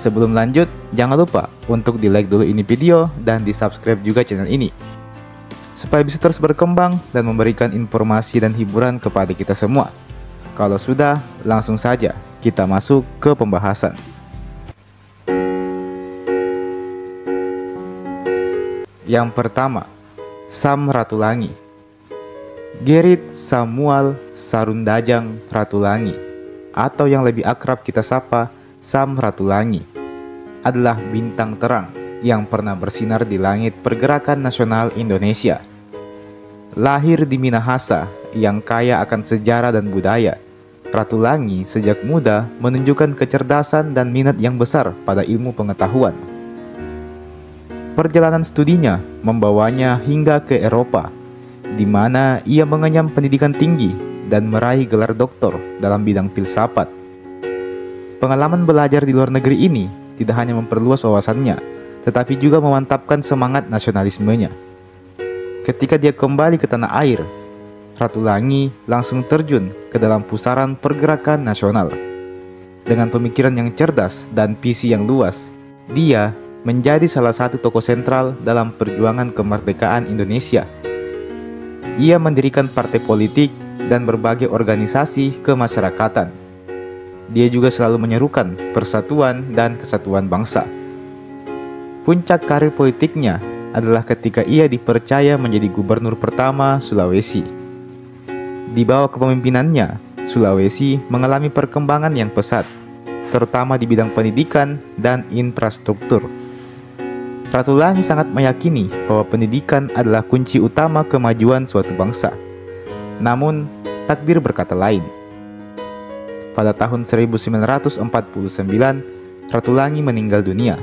Sebelum lanjut, jangan lupa untuk di-like dulu ini video dan di-subscribe juga channel ini, supaya bisa terus berkembang dan memberikan informasi dan hiburan kepada kita semua. Kalau sudah, langsung saja kita masuk ke pembahasan. Yang pertama, Sam Ratulangi. Gerrit Samuel Sarundajang Ratulangi, atau yang lebih akrab kita sapa Sam Ratulangi, adalah bintang terang yang pernah bersinar di langit pergerakan nasional Indonesia. Lahir di Minahasa yang kaya akan sejarah dan budaya, Ratulangi sejak muda menunjukkan kecerdasan dan minat yang besar pada ilmu pengetahuan. Perjalanan studinya membawanya hingga ke Eropa, di mana ia mengenyam pendidikan tinggi dan meraih gelar doktor dalam bidang filsafat. Pengalaman belajar di luar negeri ini tidak hanya memperluas wawasannya, tetapi juga memantapkan semangat nasionalismenya. Ketika dia kembali ke tanah air, Ratulangi langsung terjun ke dalam pusaran pergerakan nasional. Dengan pemikiran yang cerdas dan visi yang luas, dia menjadi salah satu tokoh sentral dalam perjuangan kemerdekaan Indonesia. Ia mendirikan partai politik dan berbagai organisasi kemasyarakatan. Dia juga selalu menyerukan persatuan dan kesatuan bangsa. Puncak karir politiknya adalah ketika ia dipercaya menjadi gubernur pertama Sulawesi. Di bawah kepemimpinannya, Sulawesi mengalami perkembangan yang pesat, terutama di bidang pendidikan dan infrastruktur. Ratulangi sangat meyakini bahwa pendidikan adalah kunci utama kemajuan suatu bangsa. Namun, takdir berkata lain. Pada tahun 1949, Ratulangi meninggal dunia.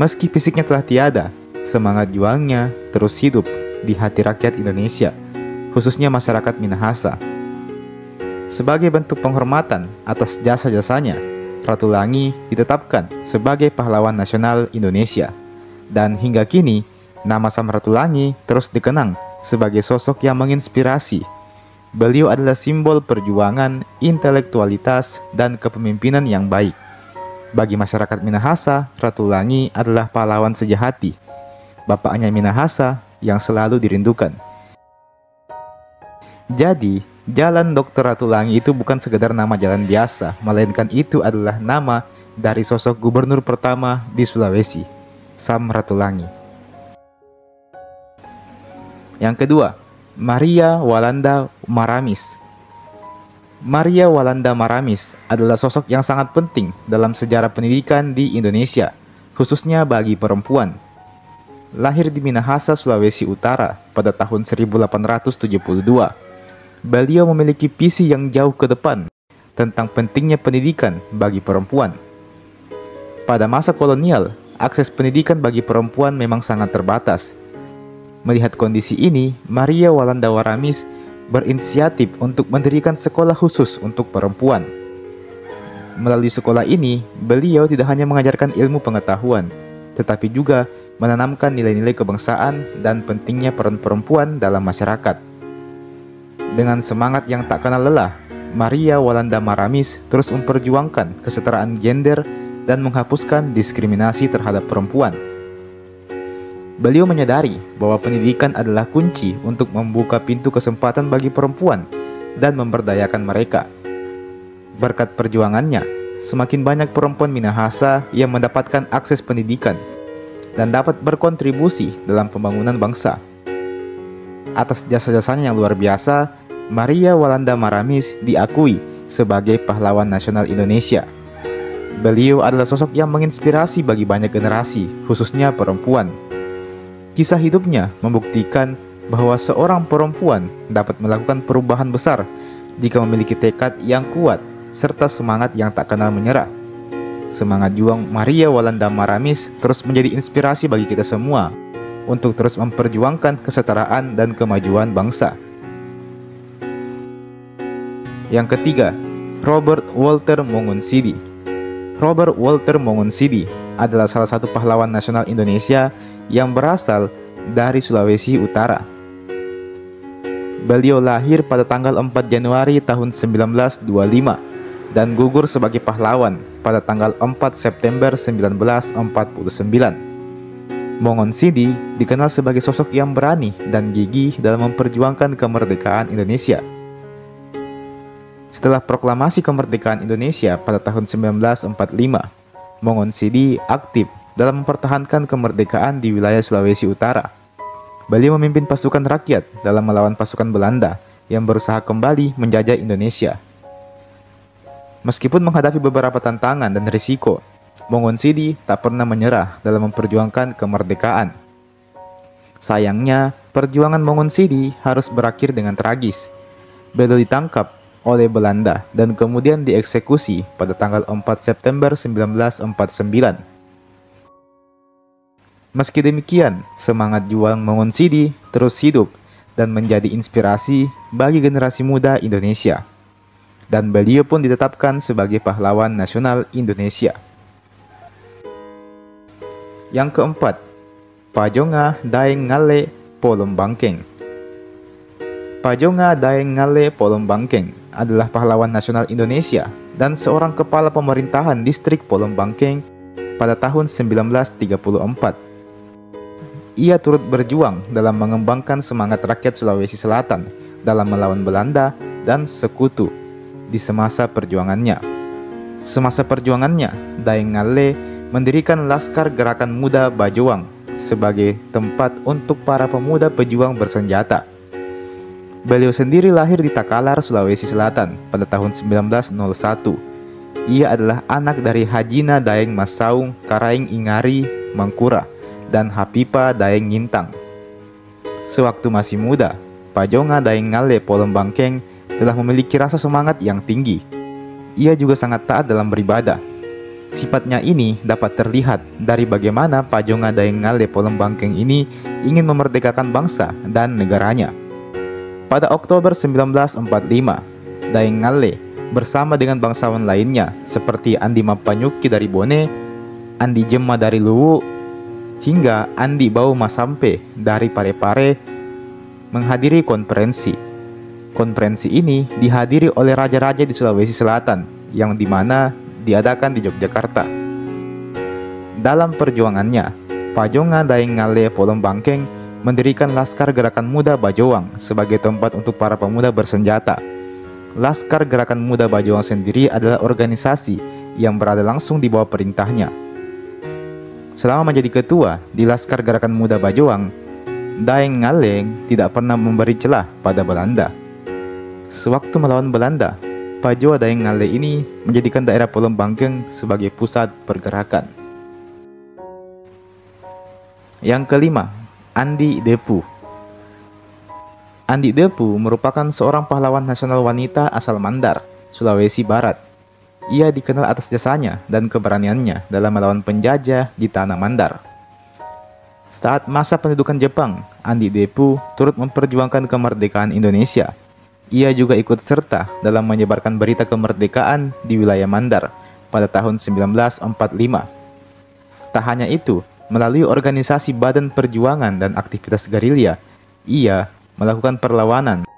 Meski fisiknya telah tiada, semangat juangnya terus hidup di hati rakyat Indonesia, khususnya masyarakat Minahasa. Sebagai bentuk penghormatan atas jasa-jasanya, Ratulangi ditetapkan sebagai pahlawan nasional Indonesia. Dan hingga kini, nama Sam Ratulangi terus dikenang sebagai sosok yang menginspirasi. Beliau adalah simbol perjuangan, intelektualitas, dan kepemimpinan yang baik. Bagi masyarakat Minahasa, Ratulangi adalah pahlawan sejati. Bapaknya Minahasa yang selalu dirindukan. Jadi, Jalan Dr. Ratulangi itu bukan sekedar nama jalan biasa, melainkan itu adalah nama dari sosok gubernur pertama di Sulawesi, Sam Ratulangi. Yang kedua, Maria Walanda Maramis. Maria Walanda Maramis adalah sosok yang sangat penting dalam sejarah pendidikan di Indonesia, khususnya bagi perempuan. Lahir di Minahasa, Sulawesi Utara pada tahun 1872, beliau memiliki visi yang jauh ke depan tentang pentingnya pendidikan bagi perempuan. Pada masa kolonial, akses pendidikan bagi perempuan memang sangat terbatas. Melihat kondisi ini, Maria Walanda Maramis berinisiatif untuk mendirikan sekolah khusus untuk perempuan. Melalui sekolah ini, beliau tidak hanya mengajarkan ilmu pengetahuan, tetapi juga menanamkan nilai-nilai kebangsaan dan pentingnya peran perempuan dalam masyarakat. Dengan semangat yang tak kenal lelah, Maria Walanda Maramis terus memperjuangkan kesetaraan gender dan menghapuskan diskriminasi terhadap perempuan. Beliau menyadari bahwa pendidikan adalah kunci untuk membuka pintu kesempatan bagi perempuan dan memberdayakan mereka. Berkat perjuangannya, semakin banyak perempuan Minahasa yang mendapatkan akses pendidikan dan dapat berkontribusi dalam pembangunan bangsa. Atas jasa-jasanya yang luar biasa, Maria Walanda Maramis diakui sebagai pahlawan nasional Indonesia. Beliau adalah sosok yang menginspirasi bagi banyak generasi, khususnya perempuan. Kisah hidupnya membuktikan bahwa seorang perempuan dapat melakukan perubahan besar jika memiliki tekad yang kuat serta semangat yang tak kenal menyerah. Semangat juang Maria Walanda Maramis terus menjadi inspirasi bagi kita semua untuk terus memperjuangkan kesetaraan dan kemajuan bangsa. Yang ketiga, Robert Walter Mongonsidi. Robert Walter Mongonsidi adalah salah satu pahlawan nasional Indonesia yang berasal dari Sulawesi Utara. Beliau lahir pada tanggal 4 Januari tahun 1925 dan gugur sebagai pahlawan pada tanggal 4 September 1949. Mongon Sidi dikenal sebagai sosok yang berani dan gigih dalam memperjuangkan kemerdekaan Indonesia. Setelah proklamasi kemerdekaan Indonesia pada tahun 1945, Mongon Sidi aktif dalam mempertahankan kemerdekaan di wilayah Sulawesi Utara. Beliau memimpin pasukan rakyat dalam melawan pasukan Belanda yang berusaha kembali menjajah Indonesia. Meskipun menghadapi beberapa tantangan dan risiko, Mongon Sidi tak pernah menyerah dalam memperjuangkan kemerdekaan. Sayangnya, perjuangan Mongon Sidi harus berakhir dengan tragis. Beliau ditangkap oleh Belanda dan kemudian dieksekusi pada tanggal 4 September 1949. Meski demikian, semangat juang Mongon Sidi terus hidup dan menjadi inspirasi bagi generasi muda Indonesia. Dan beliau pun ditetapkan sebagai pahlawan nasional Indonesia. Yang keempat, Pajonga Daeng Ngale Polom Bangkeng. Pajonga Daeng Ngale Polom Bangkeng adalah pahlawan nasional Indonesia dan seorang kepala pemerintahan distrik Polom Bangkeng pada tahun 1934. Ia turut berjuang dalam mengembangkan semangat rakyat Sulawesi Selatan dalam melawan Belanda dan sekutu di semasa perjuangannya. Semasa perjuangannya, Daeng Ngale mendirikan Laskar Gerakan Muda Bajowang sebagai tempat untuk para pemuda pejuang bersenjata. Beliau sendiri lahir di Takalar, Sulawesi Selatan pada tahun 1901. Ia adalah anak dari Hajina Daeng Masaung Karaeng Ingari Mangkura dan Hapipa Daeng Ngintang. Sewaktu masih muda, Pajonga Daeng Ngale Polom Bangkeng telah memiliki rasa semangat yang tinggi. Ia juga sangat taat dalam beribadah. Sifatnya ini dapat terlihat dari bagaimana Pajonga Daeng Ngale Polom Bangkeng ini ingin memerdekakan bangsa dan negaranya. Pada Oktober 1945, Daeng Ngale bersama dengan bangsawan lainnya seperti Andi Mapanyuki dari Bone, Andi Jemma dari Luwu, hingga Andi Bau Masampe dari Parepare menghadiri konferensi. Konferensi ini dihadiri oleh raja-raja di Sulawesi Selatan yang dimana diadakan di Yogyakarta. Dalam perjuangannya, Pajonga Daeng Ngale Polom Bangkeng mendirikan Laskar Gerakan Muda Bajowang sebagai tempat untuk para pemuda bersenjata. Laskar Gerakan Muda Bajowang sendiri adalah organisasi yang berada langsung di bawah perintahnya. Selama menjadi ketua di Laskar Gerakan Muda Bajowang, Daeng Ngale tidak pernah memberi celah pada Belanda. Sewaktu melawan Belanda, Pajoa Daeng Ngale ini menjadikan daerah Polom Bangkeng sebagai pusat pergerakan. Yang kelima, Andi Depu. Andi Depu merupakan seorang pahlawan nasional wanita asal Mandar, Sulawesi Barat. Ia dikenal atas jasanya dan keberaniannya dalam melawan penjajah di tanah Mandar. Saat masa pendudukan Jepang, Andi Depu turut memperjuangkan kemerdekaan Indonesia. Ia juga ikut serta dalam menyebarkan berita kemerdekaan di wilayah Mandar pada tahun 1945. Tak hanya itu, melalui organisasi Badan Perjuangan dan aktivitas gerilya, ia melakukan perlawanan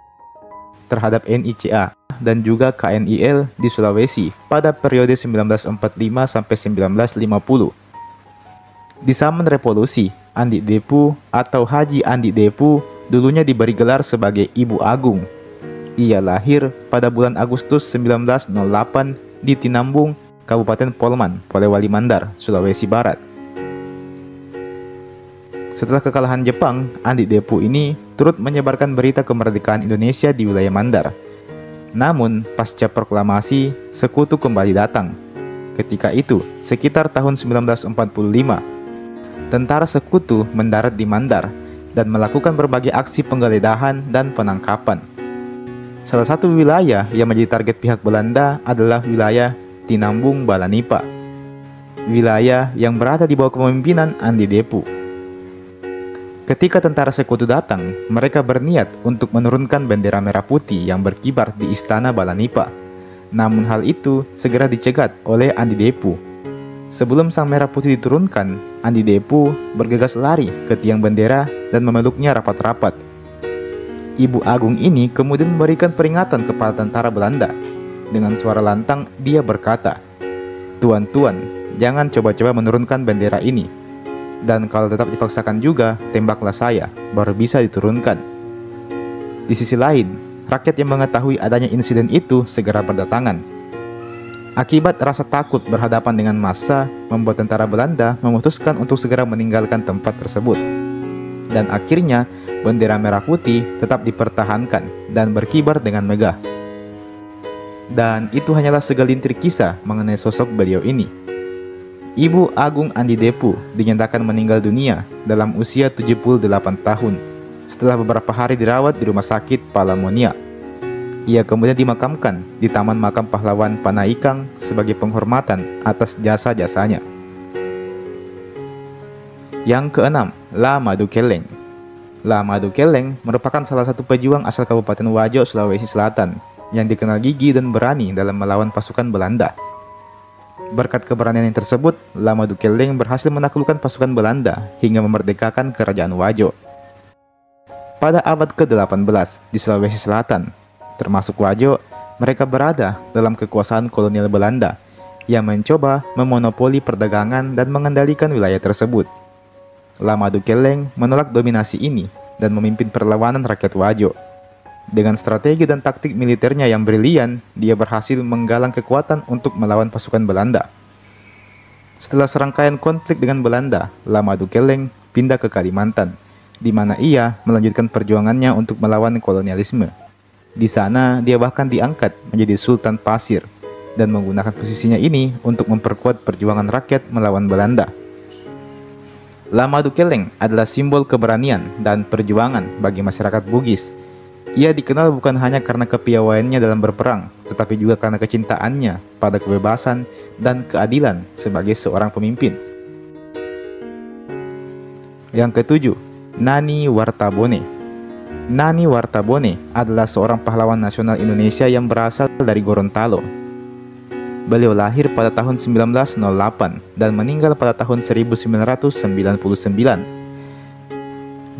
terhadap NICA dan juga KNIL di Sulawesi pada periode 1945 sampai 1950. Di zaman revolusi, Andi Depu atau Haji Andi Depu dulunya diberi gelar sebagai Ibu Agung. Ia lahir pada bulan Agustus 1908 di Tinambung, Kabupaten Polman, Polewali Mandar, Sulawesi Barat. Setelah kekalahan Jepang, Andi Depu ini turut menyebarkan berita kemerdekaan Indonesia di wilayah Mandar. Namun, pasca proklamasi, sekutu kembali datang. Ketika itu, sekitar tahun 1945, tentara sekutu mendarat di Mandar dan melakukan berbagai aksi penggeledahan dan penangkapan. Salah satu wilayah yang menjadi target pihak Belanda adalah wilayah Tinambung Balanipa, wilayah yang berada di bawah kepemimpinan Andi Depu. Ketika tentara sekutu datang, mereka berniat untuk menurunkan bendera merah putih yang berkibar di istana Balanipa. Namun hal itu segera dicegat oleh Andi Depu. Sebelum sang merah putih diturunkan, Andi Depu bergegas lari ke tiang bendera dan memeluknya rapat-rapat. Ibu Agung ini kemudian memberikan peringatan kepada tentara Belanda. Dengan suara lantang, dia berkata, "Tuan-tuan, jangan coba-coba menurunkan bendera ini. Dan kalau tetap dipaksakan juga, tembaklah saya, baru bisa diturunkan." Di sisi lain, rakyat yang mengetahui adanya insiden itu segera berdatangan. Akibat rasa takut berhadapan dengan massa, membuat tentara Belanda memutuskan untuk segera meninggalkan tempat tersebut. Dan akhirnya, bendera merah putih tetap dipertahankan dan berkibar dengan megah. Dan itu hanyalah segelintir kisah mengenai sosok beliau ini. Ibu Agung Andi Depu dinyatakan meninggal dunia dalam usia 78 tahun setelah beberapa hari dirawat di Rumah Sakit Palamonia. Ia kemudian dimakamkan di Taman Makam Pahlawan Panaikang sebagai penghormatan atas jasa-jasanya. Yang keenam, La Madukeleng. La Madukeleng merupakan salah satu pejuang asal Kabupaten Wajo, Sulawesi Selatan yang dikenal gigih dan berani dalam melawan pasukan Belanda. Berkat keberanian yang tersebut, La Madukeleng berhasil menaklukkan pasukan Belanda hingga memerdekakan kerajaan Wajo. Pada abad ke-18 di Sulawesi Selatan, termasuk Wajo, mereka berada dalam kekuasaan kolonial Belanda yang mencoba memonopoli perdagangan dan mengendalikan wilayah tersebut. La Madukeleng menolak dominasi ini dan memimpin perlawanan rakyat Wajo. Dengan strategi dan taktik militernya yang brilian, dia berhasil menggalang kekuatan untuk melawan pasukan Belanda. Setelah serangkaian konflik dengan Belanda, La Madukeleng pindah ke Kalimantan, di mana ia melanjutkan perjuangannya untuk melawan kolonialisme. Di sana, dia bahkan diangkat menjadi Sultan Pasir dan menggunakan posisinya ini untuk memperkuat perjuangan rakyat melawan Belanda. La Madukeleng adalah simbol keberanian dan perjuangan bagi masyarakat Bugis. Ia dikenal bukan hanya karena kepiawaiannya dalam berperang, tetapi juga karena kecintaannya pada kebebasan dan keadilan sebagai seorang pemimpin. Yang ketujuh, Nani Wartabone. Nani Wartabone adalah seorang pahlawan nasional Indonesia yang berasal dari Gorontalo. Beliau lahir pada tahun 1908 dan meninggal pada tahun 1999.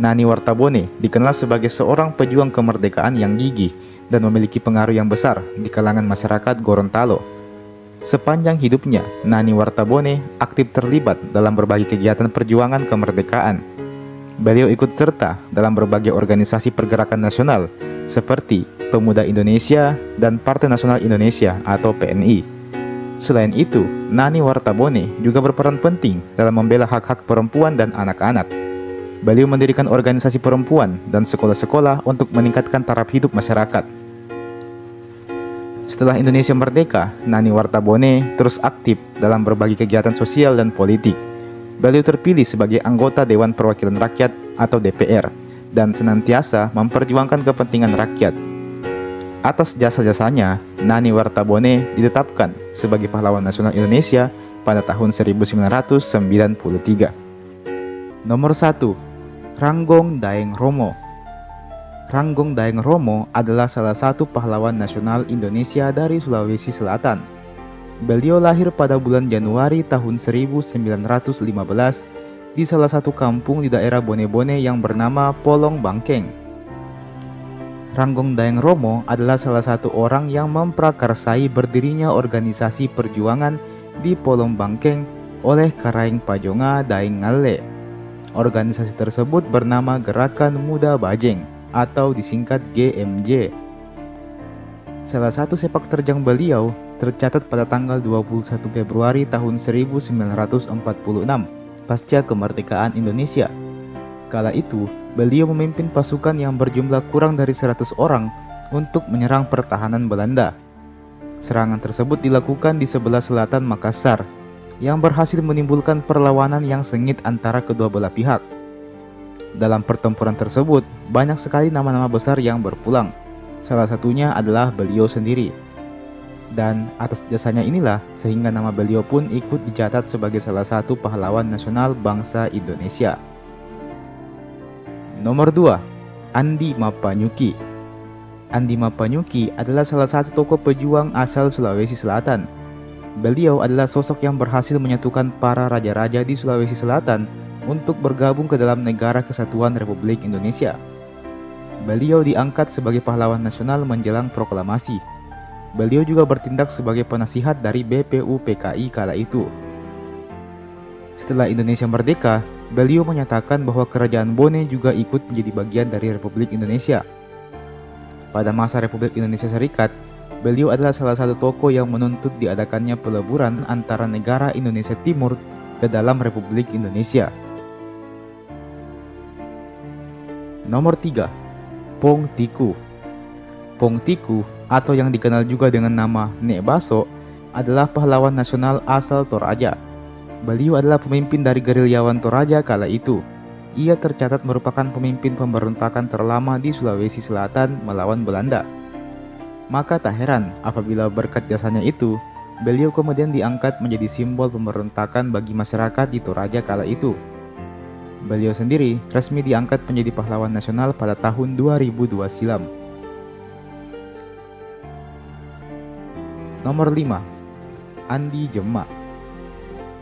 Nani Wartabone dikenal sebagai seorang pejuang kemerdekaan yang gigih dan memiliki pengaruh yang besar di kalangan masyarakat Gorontalo. Sepanjang hidupnya, Nani Wartabone aktif terlibat dalam berbagai kegiatan perjuangan kemerdekaan. Beliau ikut serta dalam berbagai organisasi pergerakan nasional seperti Pemuda Indonesia dan Partai Nasional Indonesia atau PNI. Selain itu, Nani Wartabone juga berperan penting dalam membela hak-hak perempuan dan anak-anak. Beliau mendirikan organisasi perempuan dan sekolah-sekolah untuk meningkatkan taraf hidup masyarakat. Setelah Indonesia merdeka, Nani Wartabone terus aktif dalam berbagai kegiatan sosial dan politik. Beliau terpilih sebagai anggota Dewan Perwakilan Rakyat atau DPR dan senantiasa memperjuangkan kepentingan rakyat. Atas jasa-jasanya, Nani Wartabone ditetapkan sebagai pahlawan nasional Indonesia pada tahun 1993. Nomor 1. Ranggong Daeng Romo. Ranggong Daeng Romo adalah salah satu pahlawan nasional Indonesia dari Sulawesi Selatan. Beliau lahir pada bulan Januari tahun 1915 di salah satu kampung di daerah Bone-Bone yang bernama Polong Bangkeng. Ranggong Daeng Romo adalah salah satu orang yang memprakarsai berdirinya organisasi perjuangan di Polong Bangkeng oleh Karaeng Pajonga Daeng Ngalle. Organisasi tersebut bernama Gerakan Muda Bajeng atau disingkat GMJ. Salah satu sepak terjang beliau tercatat pada tanggal 21 Februari tahun 1946 pasca kemerdekaan Indonesia. Kala itu, beliau memimpin pasukan yang berjumlah kurang dari 100 orang untuk menyerang pertahanan Belanda. Serangan tersebut dilakukan di sebelah selatan Makassar, yang berhasil menimbulkan perlawanan yang sengit antara kedua belah pihak. Dalam pertempuran tersebut, banyak sekali nama-nama besar yang berpulang. Salah satunya adalah beliau sendiri. Dan atas jasanya inilah sehingga nama beliau pun ikut dicatat sebagai salah satu pahlawan nasional bangsa Indonesia. Nomor 2. Andi Mapanyuki. Andi Mapanyuki adalah salah satu tokoh pejuang asal Sulawesi Selatan. Beliau adalah sosok yang berhasil menyatukan para raja-raja di Sulawesi Selatan untuk bergabung ke dalam Negara Kesatuan Republik Indonesia. Beliau diangkat sebagai pahlawan nasional menjelang proklamasi. Beliau juga bertindak sebagai penasihat dari BPUPKI kala itu. Setelah Indonesia merdeka, beliau menyatakan bahwa Kerajaan Bone juga ikut menjadi bagian dari Republik Indonesia. Pada masa Republik Indonesia Serikat, beliau adalah salah satu tokoh yang menuntut diadakannya peleburan antara negara Indonesia Timur ke dalam Republik Indonesia. Nomor 3. Pong Tiku. Pong Tiku, atau yang dikenal juga dengan nama Nek Baso, adalah pahlawan nasional asal Toraja. Beliau adalah pemimpin dari gerilyawan Toraja kala itu. Ia tercatat merupakan pemimpin pemberontakan terlama di Sulawesi Selatan melawan Belanda. Maka tak heran apabila berkat jasanya itu, beliau kemudian diangkat menjadi simbol pemberontakan bagi masyarakat di Toraja kala itu. Beliau sendiri resmi diangkat menjadi pahlawan nasional pada tahun 2002 silam. Nomor 5. Andi Jema.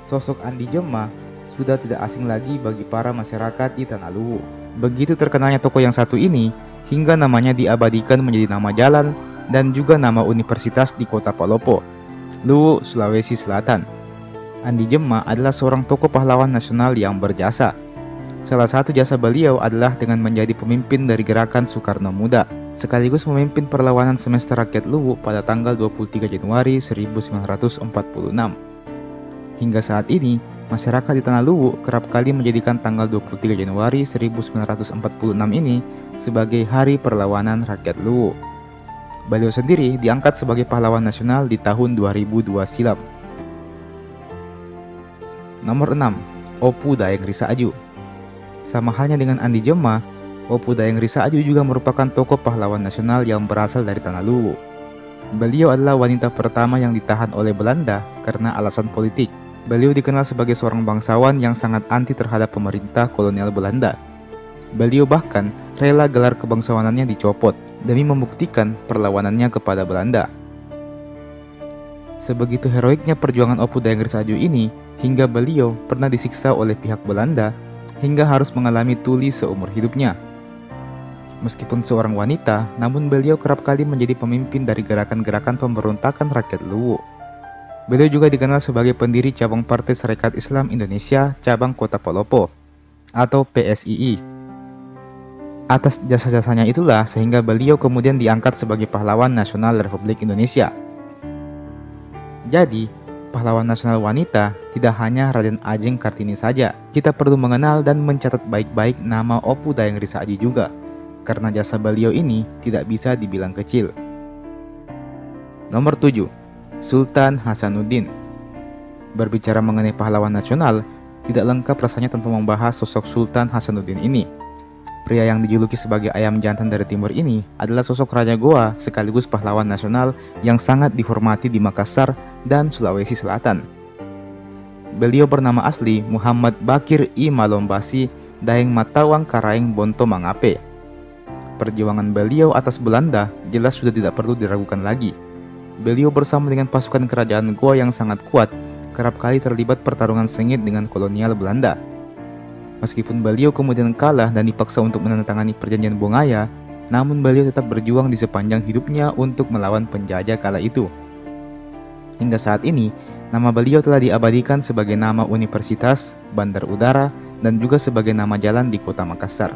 Sosok Andi Jema sudah tidak asing lagi bagi para masyarakat di Tanah Luwu. Begitu terkenalnya tokoh yang satu ini, hingga namanya diabadikan menjadi nama jalan dan juga nama universitas di kota Palopo, Luwu, Sulawesi Selatan. Andi Jema adalah seorang tokoh pahlawan nasional yang berjasa. Salah satu jasa beliau adalah dengan menjadi pemimpin dari gerakan Soekarno Muda, sekaligus memimpin perlawanan Semesta Rakyat Luwu pada tanggal 23 Januari 1946. Hingga saat ini, masyarakat di Tanah Luwu kerap kali menjadikan tanggal 23 Januari 1946 ini sebagai Hari Perlawanan Rakyat Luwu. Beliau sendiri diangkat sebagai pahlawan nasional di tahun 2002 silam. Nomor 6. Opu Dayeng Risa Aju. Sama halnya dengan Andi Jema, Opu Dayeng Risa Aju juga merupakan tokoh pahlawan nasional yang berasal dari Tanah Luwu. Beliau adalah wanita pertama yang ditahan oleh Belanda karena alasan politik. Beliau dikenal sebagai seorang bangsawan yang sangat anti terhadap pemerintah kolonial Belanda. Beliau bahkan rela gelar kebangsawanannya dicopot demi membuktikan perlawanannya kepada Belanda. Sebegitu heroiknya perjuangan Opu Dayeng Risa Aju ini, hingga beliau pernah disiksa oleh pihak Belanda hingga harus mengalami tuli seumur hidupnya. Meskipun seorang wanita, namun beliau kerap kali menjadi pemimpin dari gerakan-gerakan pemberontakan rakyat Luwu. Beliau juga dikenal sebagai pendiri cabang Partai Sarekat Islam Indonesia cabang Kota Palopo atau PSII. Atas jasa-jasanya itulah sehingga beliau kemudian diangkat sebagai pahlawan nasional Republik Indonesia. Jadi, pahlawan nasional wanita tidak hanya Raden Ajeng Kartini saja. Kita perlu mengenal dan mencatat baik-baik nama Opu Dayeng Risa Aju juga, karena jasa beliau ini tidak bisa dibilang kecil. Nomor 7. Sultan Hasanuddin. Berbicara mengenai pahlawan nasional, tidak lengkap rasanya tanpa membahas sosok Sultan Hasanuddin ini. Pria yang dijuluki sebagai ayam jantan dari timur ini adalah sosok Raja Goa sekaligus pahlawan nasional yang sangat dihormati di Makassar dan Sulawesi Selatan. Beliau bernama asli Muhammad Bakir I Malombasi Daeng Matawang Karaeng Bonto Mangape. Perjuangan beliau atas Belanda jelas sudah tidak perlu diragukan lagi. Beliau bersama dengan pasukan kerajaan Goa yang sangat kuat, kerap kali terlibat pertarungan sengit dengan kolonial Belanda. Meskipun beliau kemudian kalah dan dipaksa untuk menandatangani perjanjian Bongaya, namun beliau tetap berjuang di sepanjang hidupnya untuk melawan penjajah kala itu. Hingga saat ini, nama beliau telah diabadikan sebagai nama universitas, bandar udara, dan juga sebagai nama jalan di kota Makassar.